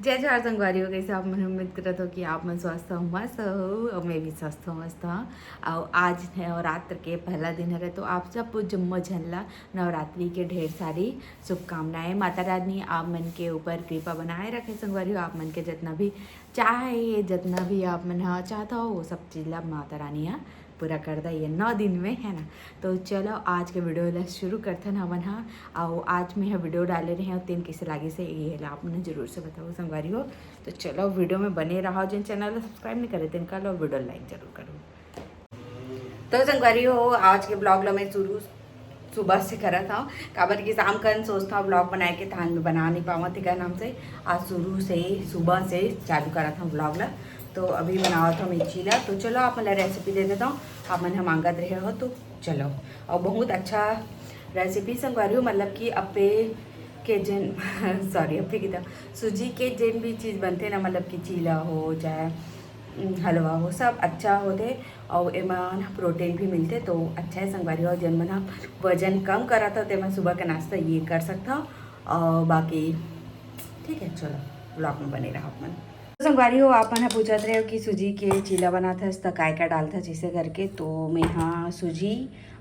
जय जवाहर संगवारी हो कैसे आप मन उम्मीद करत हो कि आप मन स्वस्थ हो मस्त हो और मैं भी स्वस्थ हूँ मस्त हाँ। और आज नवरात्र के पहला दिन है तो आप सब जम्मो झनला नवरात्रि के ढेर सारी शुभकामनाएं। माता रानी आप मन के ऊपर कृपा बनाए रखे संगवारी हो। आप मन के जितना भी चाहे जितना भी आप मन चाहता हो वो सब चीज़ ला माता रानी पूरा कर दा ये 9 दिन में है ना। तो चलो आज के वीडियो ला शुरू करते हैं हमन हाँ। और आज मैं वीडियो डाले रहे और 3 कैसे लगे से ये ला आप मुझे जरूर से बताओ संगवारी हो। तो चलो वीडियो में बने रहो, जिन चैनल सब्सक्राइब नहीं करे तिनका लो वीडियो लाइक जरूर करो। तो संगवारी हो आज के ब्लॉग ला मैं शुरू सुबह से करा था काबर की शाम कन सोचता हूँ ब्लॉग बनाए के थान में बना नहीं पावा थे क्या नाम से आज शुरू से सुबह से चालू करा था ब्लॉग ला। तो अभी बनावा था मिर्ची ला। तो चलो आप मतलब रेसिपी दे देता हूँ आप मन मांगत रहे हो तो चलो। और बहुत अच्छा रेसिपी संगवारी हो मतलब कि अपे के जिन सॉरी अपे की सूजी के जिन भी चीज़ बनते ना मतलब कि चीला हो चाहे हलवा हो सब अच्छा होते और एमा प्रोटीन भी मिलते तो अच्छा है संगवारी हो। जन मन वजन कम करा था तो मैं सुबह का नाश्ता ये कर सकता और बाकी ठीक है चलो ब्लॉग में बने रहा अपन। तो संगवारी हो आप मन पूछत रहे हो कि सूजी के चीला बना था तो काय क्या डालता जिसे करके तो मैं हाँ सूजी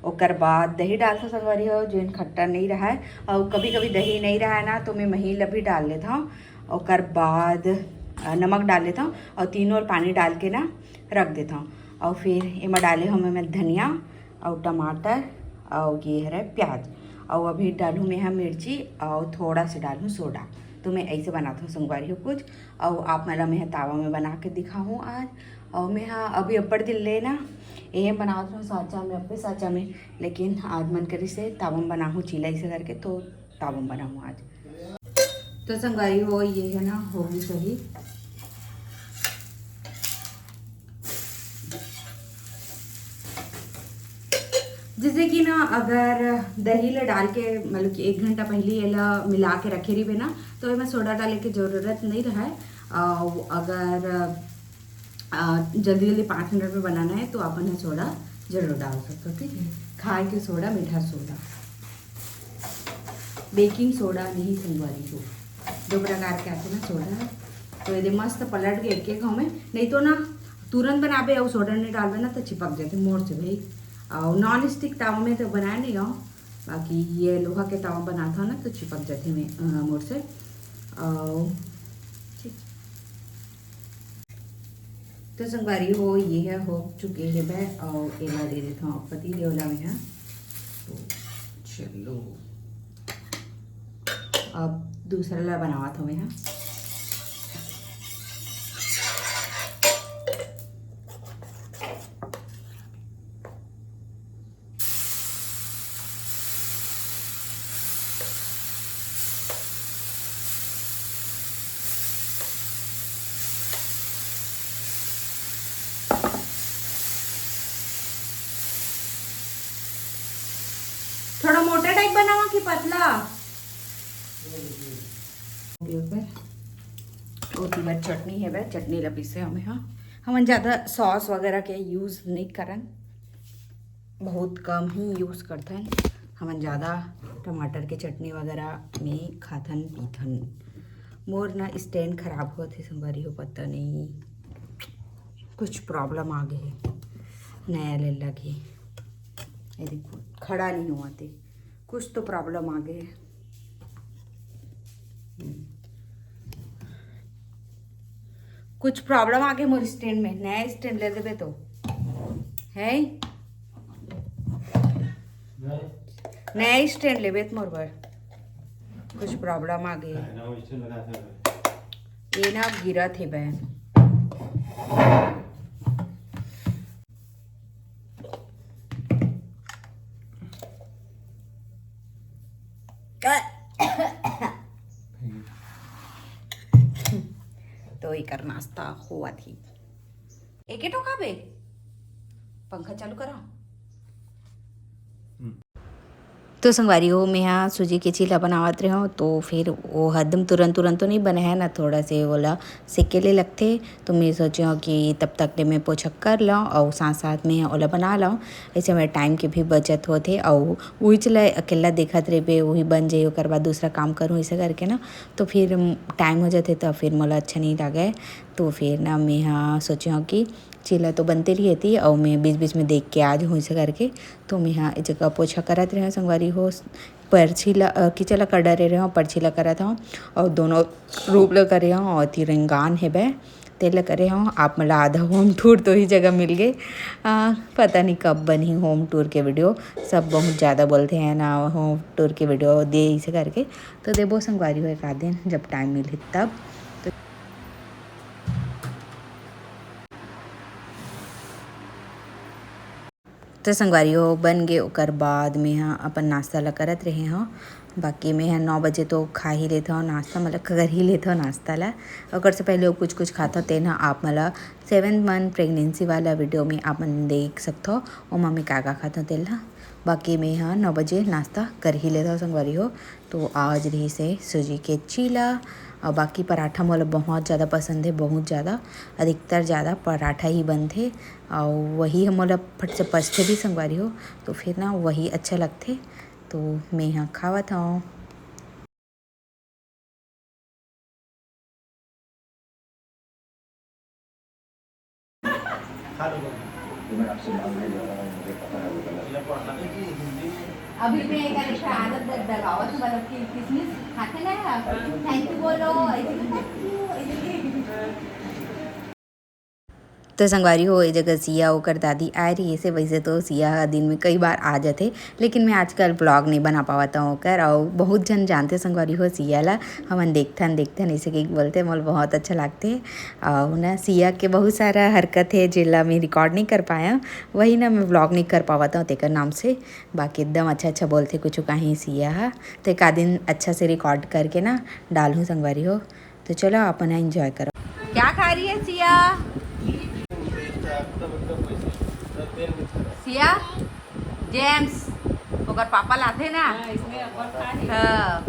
और बाद दही डालता संगवारी हो जो खट्टा नहीं रहा है। और कभी कभी दही नहीं रहा है ना तो मैं महीला भी डाल लेता हूँ और बाद नमक डाल लेता हूँ और तीनों और पानी डाल के ना रख देता हूँ। और फिर इमा डाले हूँ मैं धनिया और टमाटर और ये है प्याज और अभी डालूँ मैं यहाँ मिर्ची और थोड़ा सा डालूँ सोडा। तो मैं ऐसे बनाता हूँ संगवारी हो कुछ। और आप मतलब मैं तावा में बना के दिखाऊँ आज। और मैं हाँ अभी अब्बड़ दिल ले ना ये बनाता हूँ साचा में अपने साचा में लेकिन आज मन करी से तावा में बनाऊँ चीला ऐसे करके तो तावा में बनाऊँ आज। तो संगवारी हो ये है ना होगी सही जैसे कि ना अगर दही ला डाल के मतलब कि 1 घंटा पहले ये ला मिला के रखे रही ना तो इसमें सोडा डालने की ज़रूरत नहीं रहा है। अगर जल्दी जल्दी 5 मिनट में बनाना है तो अपन सोडा जरूर डाल सकते हो ठीक है। खाए के सोडा मीठा सोडा बेकिंग सोडा नहीं संगवारी हो 2 प्रकार के आते ना सोडा। तो यदि मस्त पलट के एक हमें नहीं तो ना तुरंत बनाबे और सोडा नहीं डालबे ना तो चिपक जाते मोड़ से भाई। और नॉन स्टिक तावा में तो बनाया नहीं हो बाकी ये लोहा के तावा बनाता ना तो चिपक जाते में मोड़ से। ठीक तो संगवारी हो ये है हो चुके है वह और एला दे देता हूँ पति देवला में है। तो चलो अब दूसरा ला बनावा था मैं यहाँ। थोड़ा मोटा टाइप बनावा कि पतला ओती बार चटनी है वह चटनी ला पीसे हमें हाँ हम ज़्यादा सॉस वगैरह के यूज़ नहीं करन बहुत कम ही यूज़ करते हैं हम ज़्यादा टमाटर के चटनी वगैरह में खाथन पीथन। मोर ना स्टैंड खराब हुआ थे संगवारी हो पता नहीं कुछ प्रॉब्लम आ गई नया ले लगे ये देखो खड़ा नहीं हुआ थे कुछ तो प्रॉब्लम आ गए। कुछ प्रॉब्लम आ गए मोर स्टैंड में नया स्टैंड ले देवे तो है नया स्टैंड लेवे मोर पर कुछ प्रॉब्लम आ गई ये ना गिरा थे बहन। तो एक नाश्ता हुआ थी एक ठोका बे पंखा चालू करा। तो संगवारी हो मैं यहाँ सूजी के चीला बनावत रहे हो तो फिर वो हरदम तुरंत तुरंत तो नहीं बने है ना, थोड़ा से बोला सेके ले लगते। तो मैं सोची हूँ कि तब तक ले मैं पोछा कर लाऊँ और साथ साथ में ओला बना लाऊँ, ऐसे मेरे टाइम के भी बचत होते। और वही चला अकेला देखत रहे बे वही बन जाए ओकर बाद दूसरा काम करूँ ऐसे करके ना, तो फिर टाइम हो जाते तो फिर मोला अच्छा नहीं लगे। तो फिर ना मैं यहाँ सोची हूँ कि चीला तो बनते रही थी और मैं बीच बीच में देख के आज हूँ ऐसे करके। तो मैं यहाँ एक जगह पोछा करत रहे संगवारी हो, परछीला किचला कर डरे रहे हूँ, परछीला करत हूँ और दोनों रूप ल करे हूँ और तिरंगान है बे तेल करे हूँ। आप मला आधा होम टूर तो ही जगह मिल गए, पता नहीं कब बनी होम टूर के वीडियो। सब बहुत ज़्यादा बोलते हैं ना होम टूर के वीडियो दे इसे करके, तो देबो संगवारी हो एक आध दिन जब टाइम मिले तब। तो संगवारी हो बन गए ओकर बाद में हाँ अपन नाश्ता ला करत रहे हाँ। बाकी मैं 9 बजे तो खा ही लेता हूँ नाश्ता, मतलब कर ही लेता हूँ नाश्ता ला। ओकर से पहले वो कुछ खाता थे ना, आप मला 7 मंथ प्रेगनेंसी वाला वीडियो में आप मन देख सकते हो और मम्मी का खाता तेल ला। बाकी मैं हाँ 9 बजे नाश्ता कर ही लेता हूँ संगवारी हो। तो आज रही से सूजी के चीला और बाकी पराठा मोला बहुत ज़्यादा पसंद है, बहुत ज़्यादा अधिकतर ज़्यादा पराठा ही बनते और वही हम मोला फट से पचते भी संगवारी हो, तो फिर ना वही अच्छा लगते। तो मैं यहाँ खावत हूँ। अभी मैं एक आदत लगावत मतलब कि किसमिस खाते ना, थैंक यू बोलो तो संगवारी हो ये जगह सिया होकर दादी आ रही है। वैसे तो सिया दिन में कई बार आ जाते, लेकिन मैं आजकल ब्लॉग नहीं बना पाता हूँ कर। और बहुत जन जानते संगवारी हो सिया ला, हम देखथन ऐसे कि बोलते मोल बहुत अच्छा लगते। और ना सिया के बहुत सारा हरकत है जिला मैं रिकॉर्ड नहीं कर पाया, वही ना मैं ब्लॉग नहीं कर पाता हूँ तेकर नाम से। बाकी एकदम अच्छा अच्छा बोलते कुछ कहीं सिया, तो एक आध दिन अच्छा से रिकॉर्ड करके ना डालूँ संगवारी हो। तो चलो अपना एंजॉय करो। क्या खा रही है सिया? सिया जेम्स ओकर पापा लाते ना, हाँ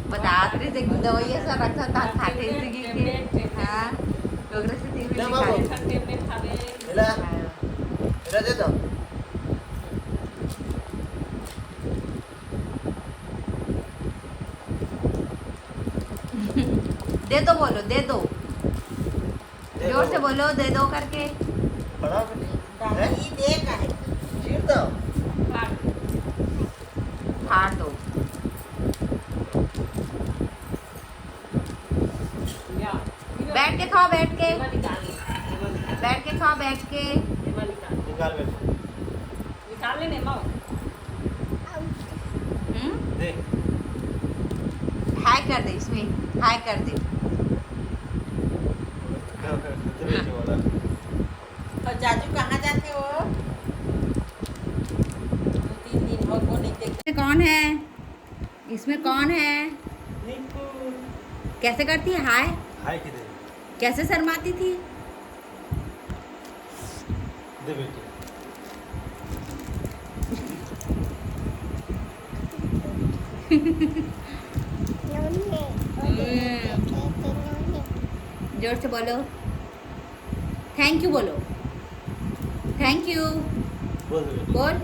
बतात रहे थे दवाई सब रखा था खाते थे। हाँ ओकरे से तीन दे दो दे दो, बोलो दे दो, जोर से बोलो दे दो करके। फाड़ दो। बैठ के खाओ, बैठ के खाओ, बैठ के निकाल लेने माओ। हाय कर दे, इसमें हाय कर दे। और जाजू कहाँ जाते हो? 3 दिन हो को नहीं देखते। कौन है इसमें, कौन है? कैसे करती है हाय? हाय किधर? कैसे शर्माती थी? दे बेटी। जोर से बोलो, थैंक यू बोलो, थैंक यू बोल,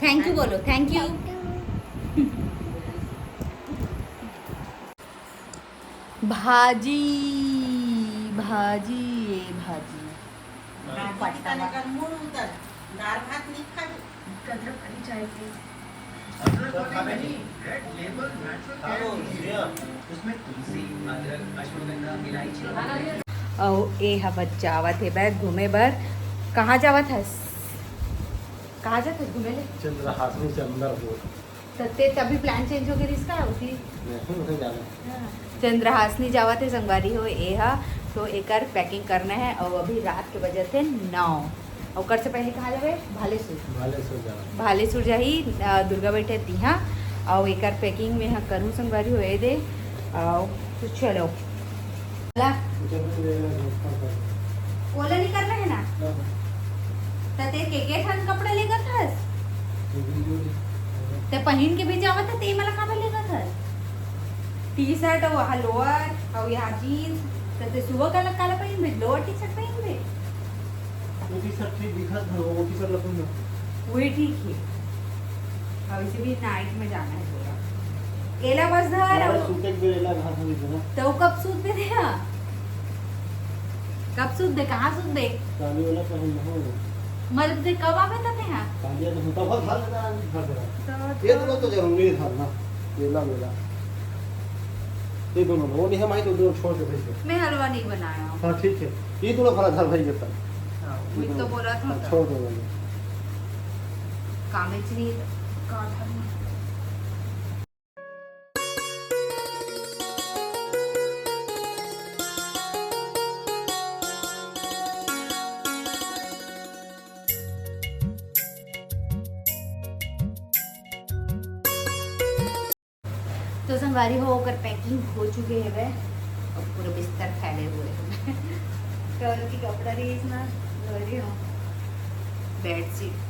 थैंक यू बोलो, थैंक यू। भाजी भाजी ये भाजी ए हवत जावत है बैग घूमे बर। कहाँ जावत है? कहाँ जाते घूमे ले? चंद्रहासनी से अंदर हो ते तभी प्लान चेंज हो गया इसका उसी चंद्रहासनी जावत है संगवारी हो ए हा। तो एकर पैकिंग करना है और अभी रात के बजे थे 9 और कर से पहले कहाँ जावे? भालेसुर जाही दुर्गा बैठे तिहा और एकर पैकिंग में हाँ करूँ संगवारी हो दे। तो चलो ओला नहीं करना है ना, तते के ठन कपड़े लेकर था ते पहिन के भी जावत है, ते मला का लेगा था टी शर्ट और वहाँ लोअर और यहाँ जीन्स तो ते सुबह काला काला पहिन भी लोअर टी शर्ट पहिन भी वो टी शर्ट ठीक दिखा था, वो टी शर्ट लपन में वही ठीक है। अब इसे भी नाइट में जाना है पूरा केला बस धर हमारे और सूट एक बेला घास में था ना, तो कब सूट दे दे कब सूट दे कहाँ सूट दे काली वाला पहन हो मतलब दे कब आवे ता ते यहाँ कालिया तो होता बहुत हाल था घर पे तो ये दोनों तो जरूरी था ना, केला वेला ये दोनों वो नहीं है माई तो दो छोड़ के भेज दे। मैं हलवा नहीं बनाया हूँ। हाँ ठीक है, ये दोनों फला था भाई जब वही तो बोला था छोड़ दो वाले कामेचनी काढ़ा में। तो संगवारी होकर पैकिंग हो चुके हैं वे और पूरे बिस्तर फैले हुए हैं कल की कपड़ा रीस ना लोरी हो बेडशीट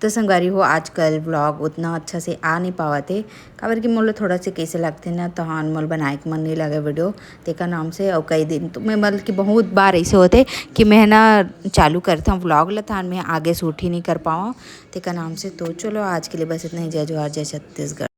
तो संगवारी हो आजकल व्लॉग उतना अच्छा से आ नहीं पावा थे काबर कि मोल थोड़ा से कैसे लगते ना तो हाँ मोल बनाए के मन नहीं लगे वीडियो तेका नाम से और कई दिन तो मैं मतलब कि बहुत बार ऐसे होते कि मैं ना चालू करता हूँ व्लॉग लता मैं आगे शूट ही नहीं कर पाऊँ तेका नाम से। तो चलो आज के लिए बस इतना ही। जय जोहार जय छत्तीसगढ़।